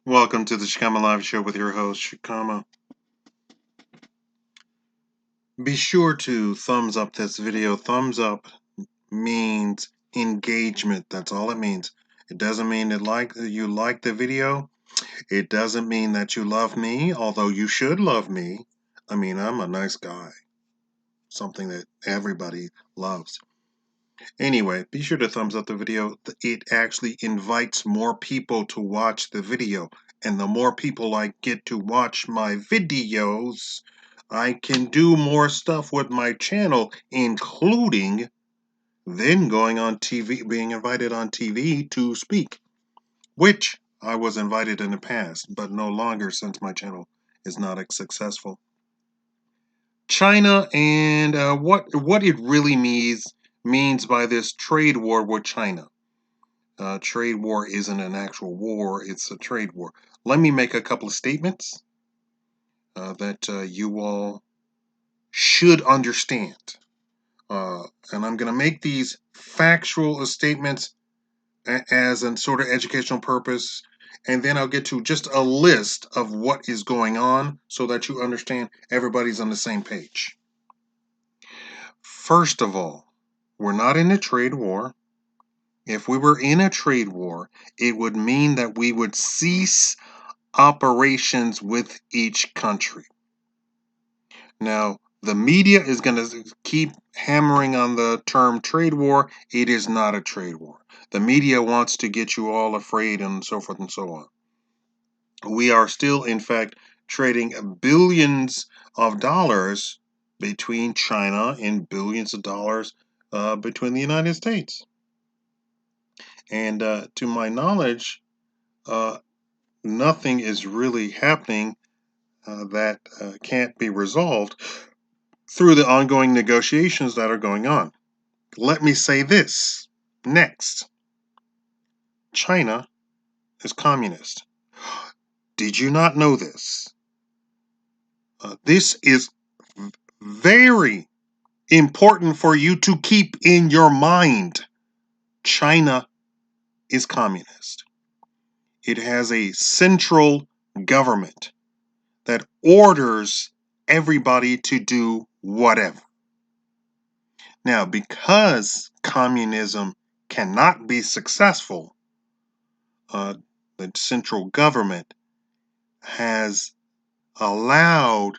Welcome to the Shakaama Live Show with your host, Shakaama. Be sure to thumbs up this video. Thumbs up means engagement. That's all it means. It doesn't mean that you like the video. It doesn't mean that you love me, although you should love me. I mean, I'm a nice guy. Something that everybody loves. Anyway, be sure to thumbs up the video. It actually invites more people to watch the video. And the more people I get to watch my videos, I can do more stuff with my channel, including then going on TV, being invited on TV to speak, which I was invited in the past, but no longer since my channel is not as successful. China and what it really means by this trade war with China. Trade war isn't an actual war, it's a trade war. Let me make a couple of statements that you all should understand. And I'm going to make these factual statements as a sort of educational purpose, and then I'll get to just a list of what is going on so that you understand everybody's on the same page. First of all, we're not in a trade war. If we were in a trade war, it would mean that we would cease operations with each country. Now, the media is going to keep hammering on the term trade war. It is not a trade war. The media wants to get you all afraid and so forth and so on. We are still, in fact, trading billions of dollars between China and billions of dollars between the United States. And to my knowledge, nothing is really happening that can't be resolved through the ongoing negotiations that are going on. Let me say this next. China is communist. Did you not know this? This is very important for you to keep in your mind. China is communist. It has a central government that orders everybody to do whatever. Now, because communism cannot be successful, the central government has allowed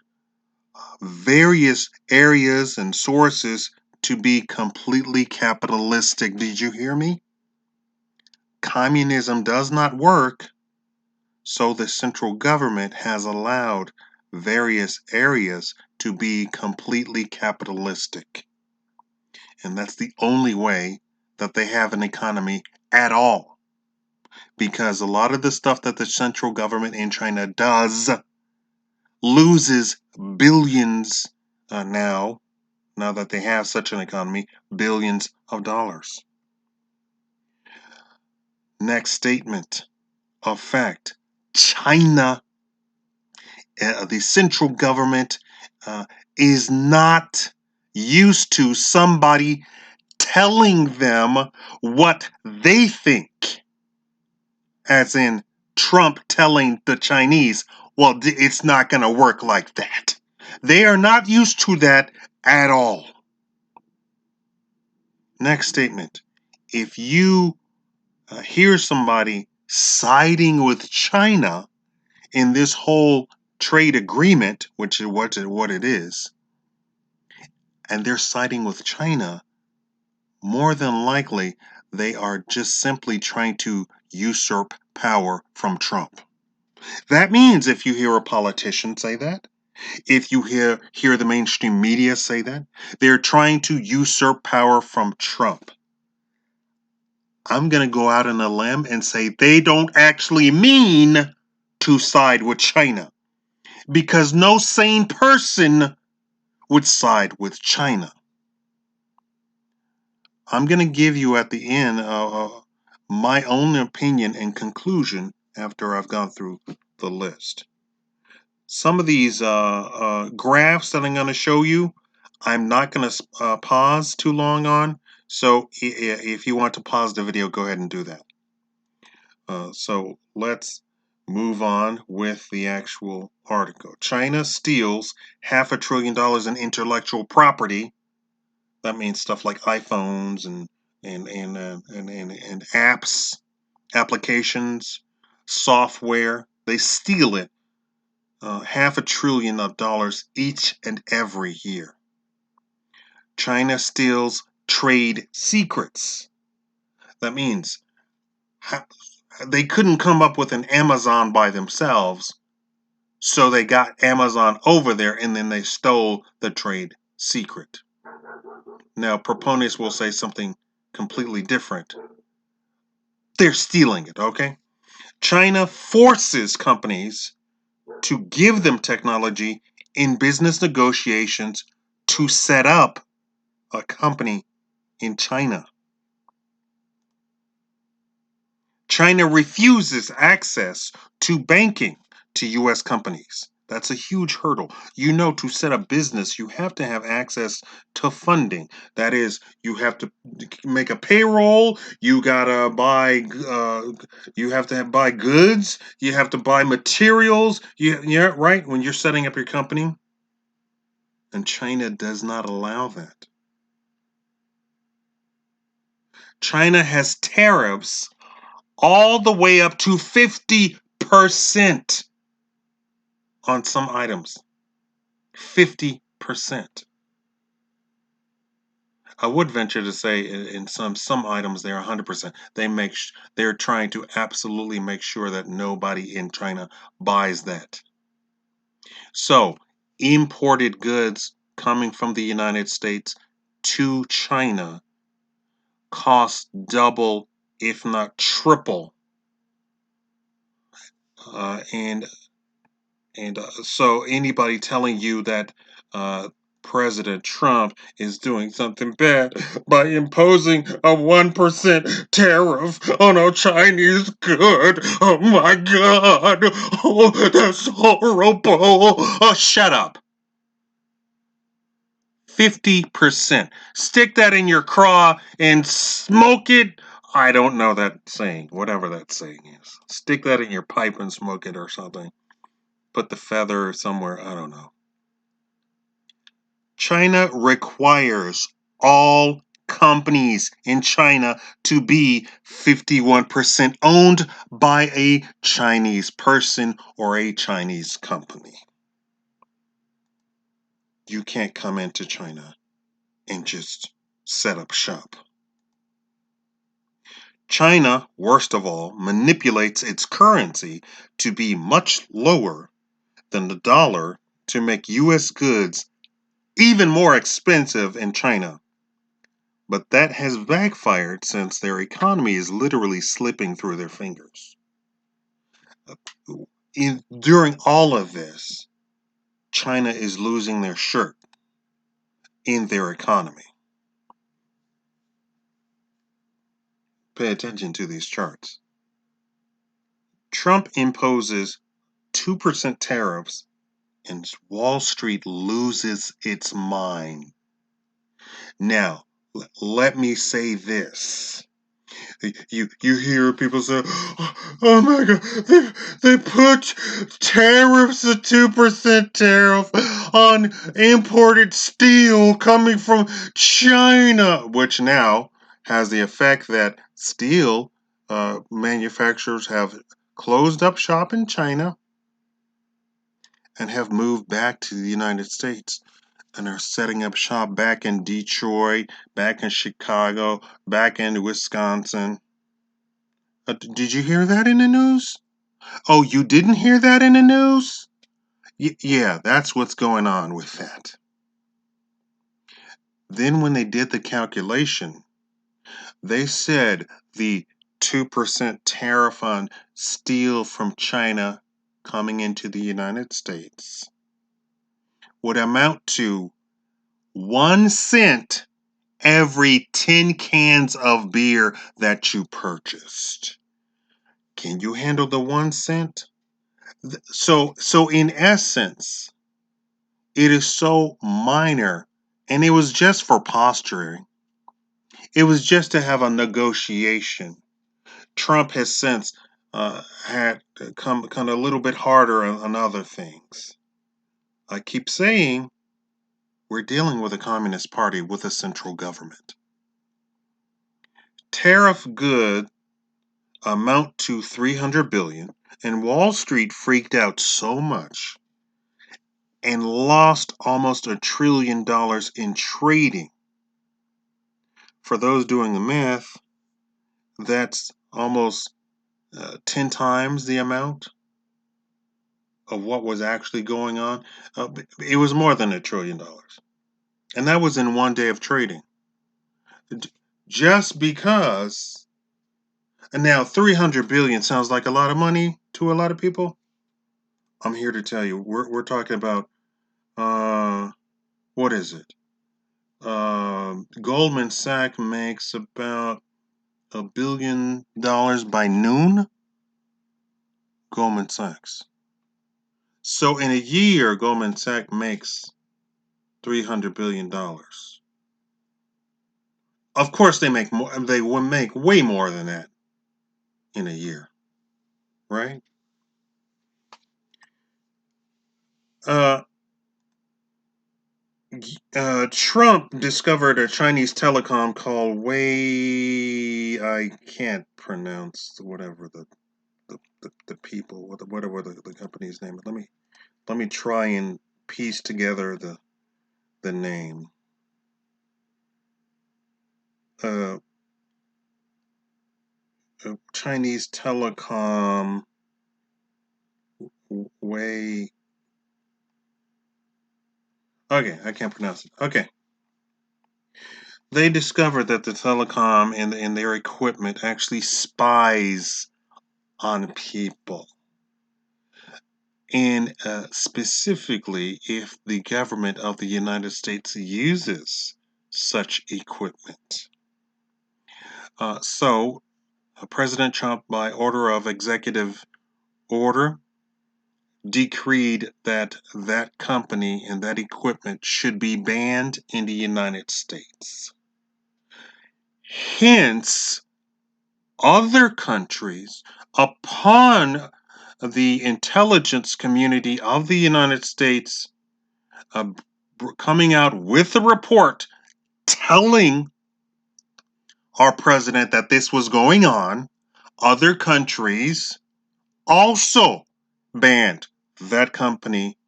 various areas and sources to be completely capitalistic. Did you hear me? Communism does not work, so the central government has allowed various areas to be completely capitalistic. And that's the only way that they have an economy at all. Because a lot of the stuff that the central government in China does loses billions now that they have such an economy, billions of dollars. Next statement of fact, China, the central government is not used to somebody telling them what they think. As in Trump telling the Chinese, well, it's not going to work like that. They are not used to that at all. Next statement. If you hear somebody siding with China in this whole trade agreement, which is what it is, and they're siding with China, more than likely they are just simply trying to usurp power from Trump. That means if you hear a politician say that, if you hear the mainstream media say that, they're trying to usurp power from Trump. I'm going to go out on a limb and say they don't actually mean to side with China, because no sane person would side with China. I'm going to give you at the end my own opinion and conclusion after I've gone through the list. Some of these graphs that I'm going to show you, I'm not going to pause too long on. So if you want to pause the video, go ahead and do that. So let's move on with the actual article. China steals $500 billion in intellectual property. That means stuff like iPhones and apps, applications, software. They steal it, $500 billion each and every year. China steals trade secrets. That means they couldn't come up with an Amazon by themselves, so they got Amazon over there and then they stole the trade secret. Now, proponents will say something completely different. They're stealing it, okay? China forces companies to give them technology in business negotiations to set up a company in China. China refuses access to banking to U.S. companies. That's a huge hurdle. You know, to set up business, you have to have access to funding. That is, you have to make a payroll. You gotta buy. You have to buy goods. You have to buy materials. Yeah, right. When you're setting up your company, and China does not allow that. China has tariffs all the way up to 50% on some items. 50%. I would venture to say in some items they're 100%. They're trying to absolutely make sure that nobody in China buys that. So, imported goods coming from the United States to China cost double, if not triple. And so anybody telling you that President Trump is doing something bad by imposing a 1% tariff on a Chinese good, oh my God, oh, that's horrible. Oh, shut up. 50%. Stick that in your craw and smoke it. I don't know that saying, whatever that saying is. Stick that in your pipe and smoke it or something. Put the feather somewhere, I don't know. China requires all companies in China to be 51% owned by a Chinese person or a Chinese company. You can't come into China and just set up shop. China, worst of all, manipulates its currency to be much lower than the dollar to make U.S. goods even more expensive in China. But that has backfired since their economy is literally slipping through their fingers. During all of this, China is losing their shirt in their economy. Pay attention to these charts. Trump imposes 2% tariffs and Wall Street loses its mind. Now, let me say this. You hear people say, "Oh my God, they put tariffs, a 2% tariff on imported steel coming from China," which now has the effect that steel manufacturers have closed up shop in China and have moved back to the United States and are setting up shop back in Detroit, back in Chicago, back in Wisconsin. Did you hear that in the news? Oh, you didn't hear that in the news? Yeah, that's what's going on with that. Then when they did the calculation, they said the 2% tariff on steel from China coming into the United States would amount to 1 cent every 10 cans of beer that you purchased. Can you handle the 1 cent? So in essence, it is so minor, and it was just for posturing. It was just to have a negotiation. Trump has since had come kind of a little bit harder on other things. I keep saying we're dealing with a communist party with a central government. Tariff goods amount to 300 billion, and Wall Street freaked out so much and lost almost $1 trillion in trading. For those doing the math, that's almost 10 times the amount of what was actually going on. It was more than $1 trillion. And that was in one day of trading. Just because, and now 300 billion sounds like a lot of money to a lot of people. I'm here to tell you, we're talking about, what is it? Goldman Sachs makes about $1 billion by noon. Goldman Sachs. So in a year, Goldman Sachs makes $300 billion. Of course, they make more. They will make way more than that in a year, right? Uh, Trump discovered a Chinese telecom called Wei. I can't pronounce whatever the people, whatever the company's name. Let me try and piece together the name. Uh, Chinese telecom Wei. Okay, I can't pronounce it. Okay. They discovered that the telecom and their equipment actually spies on people. And specifically, if the government of the United States uses such equipment. So, President Trump, by order of executive order, decreed that that company and that equipment should be banned in the United States. Hence, other countries, upon the intelligence community of the United States coming out with a report telling our president that this was going on, other countries also banned that company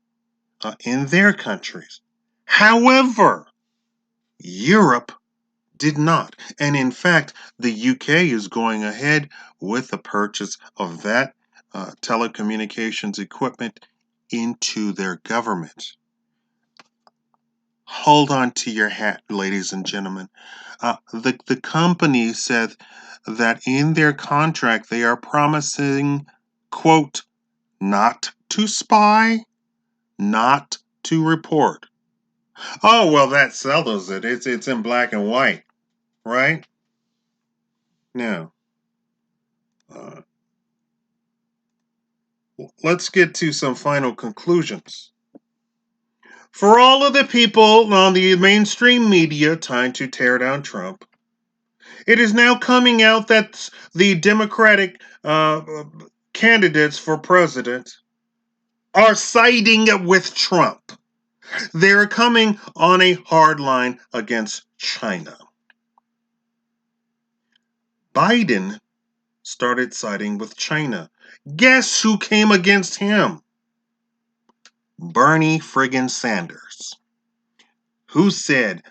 in their countries. However, Europe did not. And in fact, the UK is going ahead with the purchase of that telecommunications equipment into their government. Hold on to your hat, ladies and gentlemen. The company said that in their contract they are promising, quote, not to spy, not to report. Oh, well, that settles it. It's in black and white, right? Now, uh, let's get to some final conclusions. For all of the people on the mainstream media trying to tear down Trump, it is now coming out that the Democratic candidates for president are siding with Trump. They're coming on a hard line against China. Biden started siding with China. Guess who came against him? Bernie friggin' Sanders. Who said,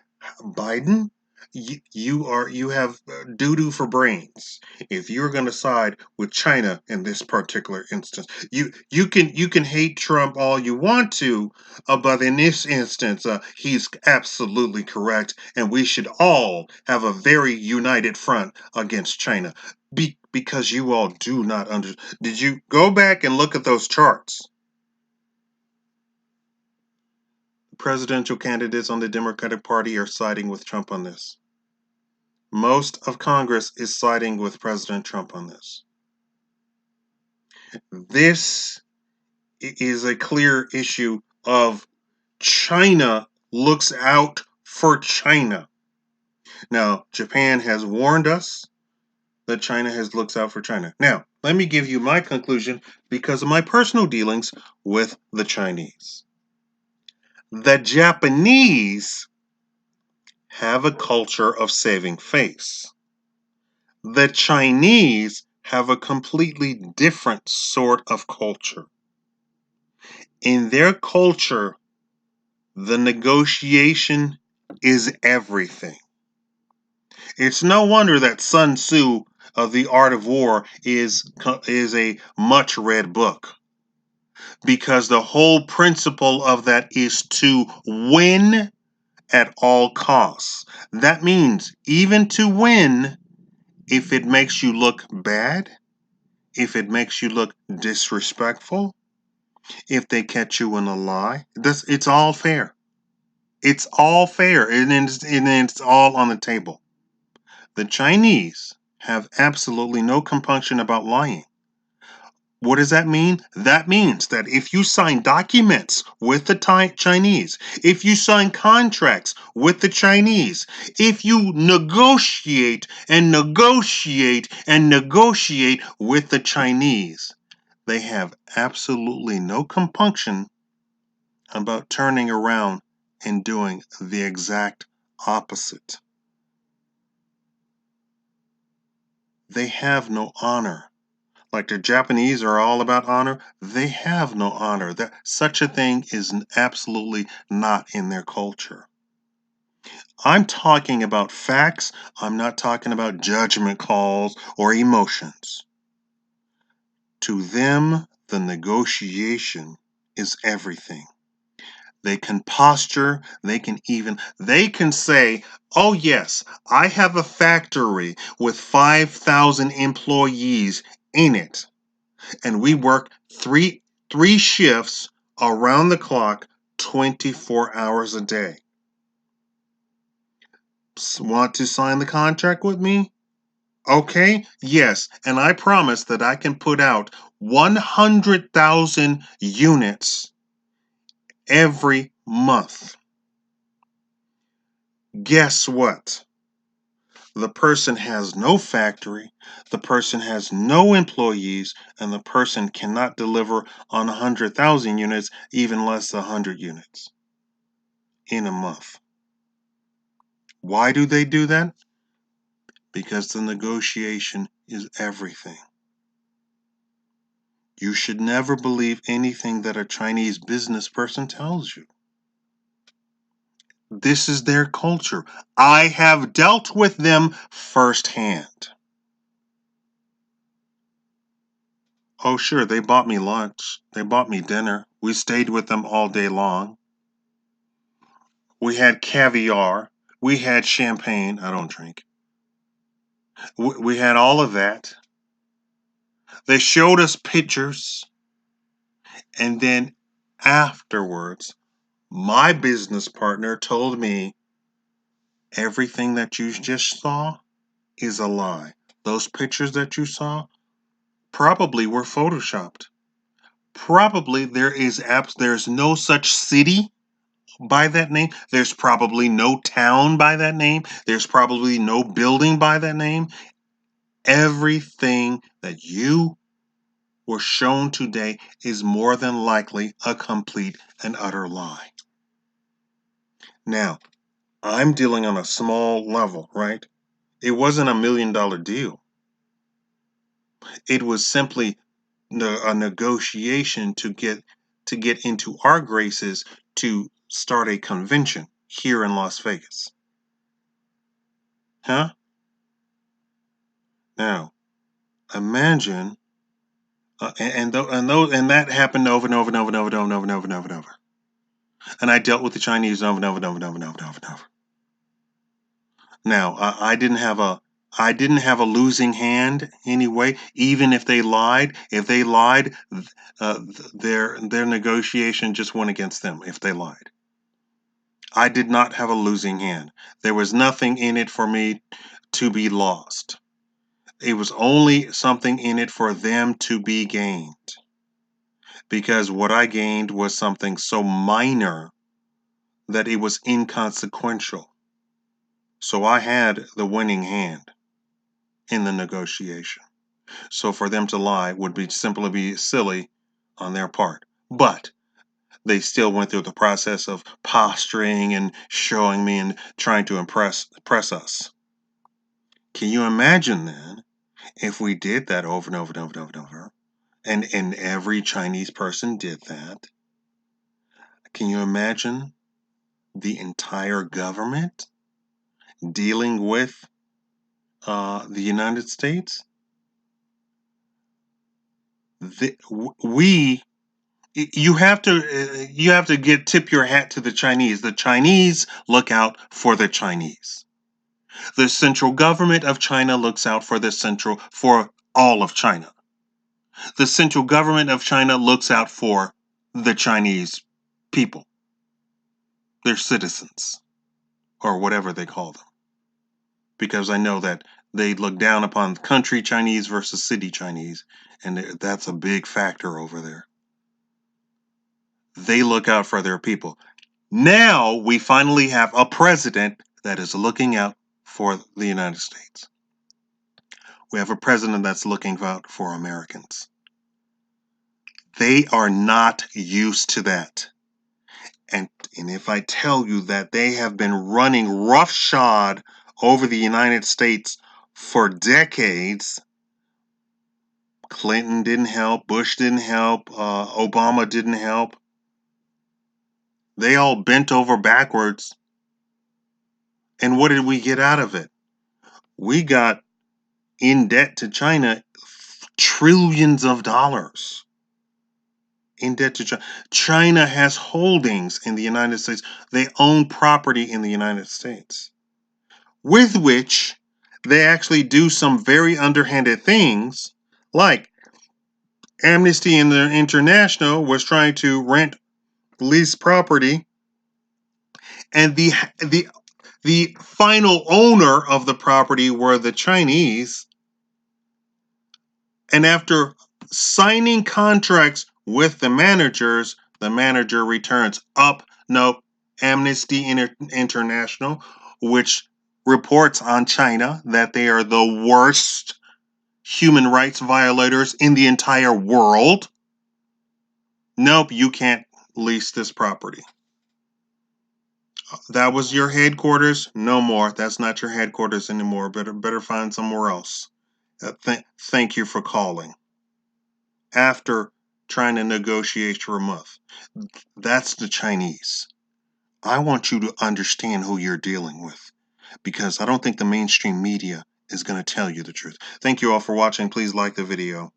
Biden, you have doo-doo for brains. If you're going to side with China in this particular instance, you can hate Trump all you want to, but in this instance, he's absolutely correct, and we should all have a very united front against China. Because you all do not understand. Did you go back and look at those charts? Presidential candidates on the Democratic Party are siding with Trump on this. Most of Congress is siding with President Trump on this. This is a clear issue of China looks out for China. Now, Japan has warned us that China has looks out for China. Now, let me give you my conclusion because of my personal dealings with the Chinese. The Japanese have a culture of saving face. The Chinese have a completely different sort of culture. In their culture, the negotiation is everything. It's no wonder that Sun Tzu of the Art of War is a much read book, because the whole principle of that is to win at all costs. That means even to win, if it makes you look bad, if it makes you look disrespectful, if they catch you in a lie, it's all fair. It's all fair, and it's all on the table. The Chinese have absolutely no compunction about lying. What does that mean? That means that if you sign documents with the Chinese, if you sign contracts with the Chinese, if you negotiate and negotiate and negotiate with the Chinese, they have absolutely no compunction about turning around and doing the exact opposite. They have no honor. Like the Japanese are all about honor, they have no honor. That such a thing is absolutely not in their culture. I'm talking about facts. I'm not talking about judgment calls or emotions. To them, the negotiation is everything. They can posture, they can say, "Oh yes, I have a factory with 5,000 employees in it, and we work three shifts around the clock, 24 hours a day. Want to sign the contract with me? Okay, yes, and I promise that I can put out 100,000 units every month." Guess what? The person has no factory, the person has no employees, and the person cannot deliver on 100,000 units, even less than 100 units in a month. Why do they do that? Because the negotiation is everything. You should never believe anything that a Chinese business person tells you. This is their culture. I have dealt with them firsthand. Oh, sure, they bought me lunch. They bought me dinner. We stayed with them all day long. We had caviar. We had champagne. I don't drink. We had all of that. They showed us pictures. And then afterwards, my business partner told me, "Everything that you just saw is a lie. Those pictures that you saw probably were photoshopped. Probably there's no such city by that name. There's probably no town by that name. There's probably no building by that name. Everything that you were shown today is more than likely a complete and utter lie." Now, I'm dealing on a small level, right? It wasn't $1 million deal. It was simply a negotiation to get into our graces to start a convention here in Las Vegas. Huh? Now, imagine, and that happened over and over and over and over and over and over and over and over and over. And I dealt with the Chinese over and over and over and over and over and over and over. Now, I didn't have a losing hand anyway. Even if they lied, their negotiation just went against them. If they lied, I did not have a losing hand. There was nothing in it for me to be lost. It was only something in it for them to be gained, because what I gained was something so minor that it was inconsequential. So I had the winning hand. in the negotiation. So for them to lie would be simply be silly on their part. But they still went through the process of posturing and showing me and trying to impress us. Can you imagine then if we did that over and over and over and over and over, and every Chinese person did that? Can you imagine the entire government dealing with the United States? We you have to tip your hat to the Chinese. The Chinese look out for the Chinese. The central government of China looks out for all of China. The central government of China looks out for the Chinese people, their citizens, or whatever they call them. Because I know that they look down upon country Chinese versus city Chinese, and that's a big factor over there. They look out for their people. Now we finally have a president that is looking out for the United States. We have a president that's looking out for Americans. They are not used to that. And if I tell you that they have been running roughshod over the United States for decades, Clinton didn't help, Bush didn't help, Obama didn't help. They all bent over backwards. And what did we get out of it? We got in debt to China trillions of dollars. In debt to China. China has holdings in the United States. They own property in the United States, with which they actually do some very underhanded things, like Amnesty International was trying to lease property, and the final owner of the property were the Chinese. And after signing contracts with the manager returns up. Nope, Amnesty International, which reports on China that they are the worst human rights violators in the entire world. Nope, you can't lease this property. That was your headquarters? No more. That's not your headquarters anymore. Better find somewhere else. Thank you for calling. After trying to negotiate for a month. That's the Chinese. I want you to understand who you're dealing with, because I don't think the mainstream media is going to tell you the truth. Thank you all for watching. Please like the video.